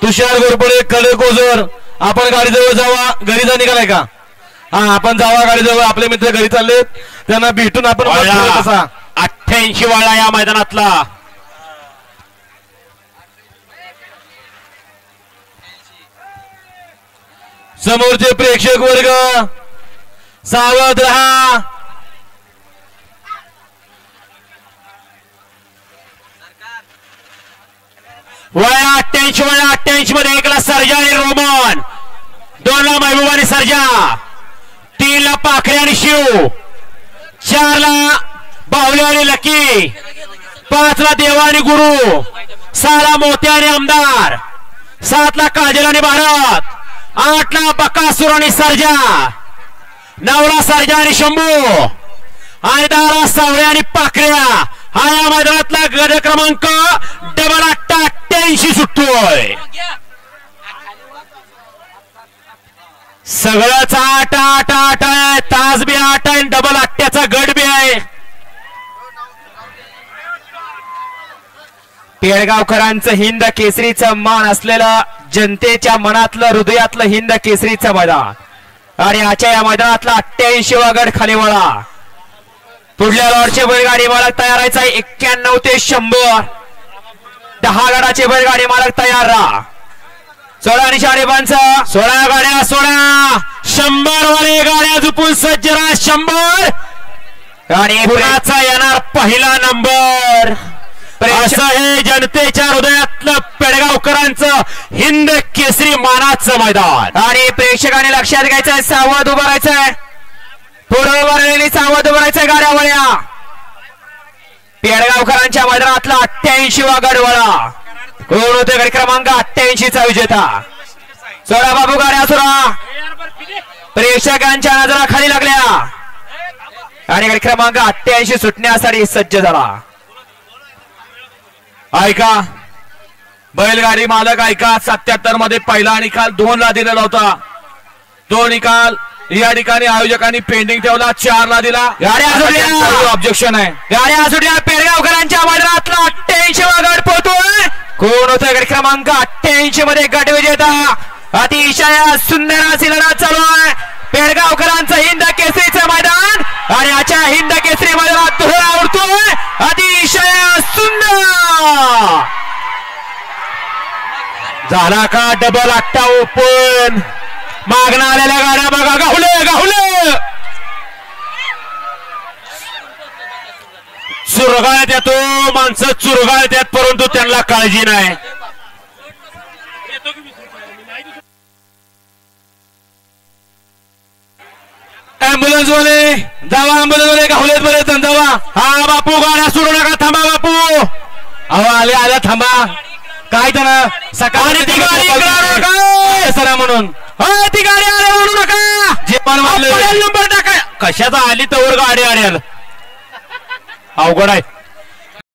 तुषार घोरपडे खडकोजर आपण गाडीजवळ जावा. घरी जा निघालाय का? हा आपण जावा गाडीजवळ. आपले मित्र घरी चाललेत त्यांना भेटून आपण 88 वाळा या मैदानातला. समोरचे प्रेक्षक वर्ग सावध रहा. वया 88 मध्ये 1 ला सर्जा आणि रोमन, 2 ला महबूब आणि सर्जा, 3 ला पाखरे आणि शिव, 4 ला बाहुले आणि लकी, 5 ला देवा आणि गुरु, 6 ला मोत्या आणि आमदार, 7 ला काजल आणि भारत, 8 ला बकासूर आणि सर्जा, 9 ला सर्जा आणि शंभू आणि 10 ला सावळे आणि पाखऱ्या. हा या मैदानातला गड क्रमांक डबल 88 सुटतोय. सगळंच 8 8 8 आहे. तास बी 8 आहे, डबल 8चा गड बी आहे. पेडगावकरांचं हिंद केसरीचं मान असलेलं जनतेच्या मनातलं हृदयातलं हिंद केसरीचं मैदान आणि आजच्या या मैदानातला 88वा गड खाली वळा. पुढल्या लॉटचे बैलगाडी मालक तयार आहे. 91 ते 100 10 गडाचे बैलगाडी मालक तयार राहा. 16 निशाणे पंच, 16 गाड्या 16 100 वाले गाड्या झुपून सज्ज राहा. 100 आणि पुण्याचा येणार पहिला नंबर. असं हे जनतेच्या हृदयातलं पेडगावकरांचं हिंद केसरी मानाचं मैदान. आणि प्रेक्षकांनी लक्षात घ्यायचंय, सावध उभं राहायचंय. पुढे उभं राहिलेली सावध उभं राहायचंय. गाड्या वळ्या. पेडगावकरांच्या मैदानातला 88वा गड वळा. कोण होते गड क्रमांक 88चा विजेता? सोडा बाबू गाड्या सोडा. प्रेक्षकांच्या नजरा खाली लागल्या आणि गड क्रमांक 88 सुटण्यासाठी सज्ज झाला. ऐका बैलगाडी मालक ऐका. 77 मध्ये पहिला निकाल 2 ला दिलेला होता. तो निकाल या ठिकाणी आयोजकांनी पेंडिंग ठेवला. 4 ला दिला. गाड्या सुटल्या. ऑब्जेक्शन आहे. गाड्या सुटल्या. पेडगावकरांच्या मैदानातला 88वा गड पोहतोय. कोण होतोय गड क्रमांक 88 मध्ये गट विजेता? अतिशय सुंदर अशी लढत चालू आहे. पेडगावकरांचं हिंद केसरीचं मैदान आणि आजच्या हिंद केसरी मैदानात धुळा उडतोय. अतिशय सुंदर झाला का डबल 8 ओपन. मागणं आलेल्या गाड्या बघा. गाहुले गाहुले चुरगाळ्यात येतो. माणसं चुरगाळ्यात येत, परंतु त्यांना काळजी नाही. ऍम्ब्युलन्स वाले जावा. ऍम्ब्युलन्स वाले गाहुलेत बरे जावा. हा बापू गाड्या सोडू नका. थांबा बापू. अहो आले आल्या थांबा. काय त्यानं सकाळी ती गाडी सरा म्हणून ती गाडी आली म्हणू नका. जे पण नंबर टाका. कशाचा आली तर गाडी आली. अवघड आहे.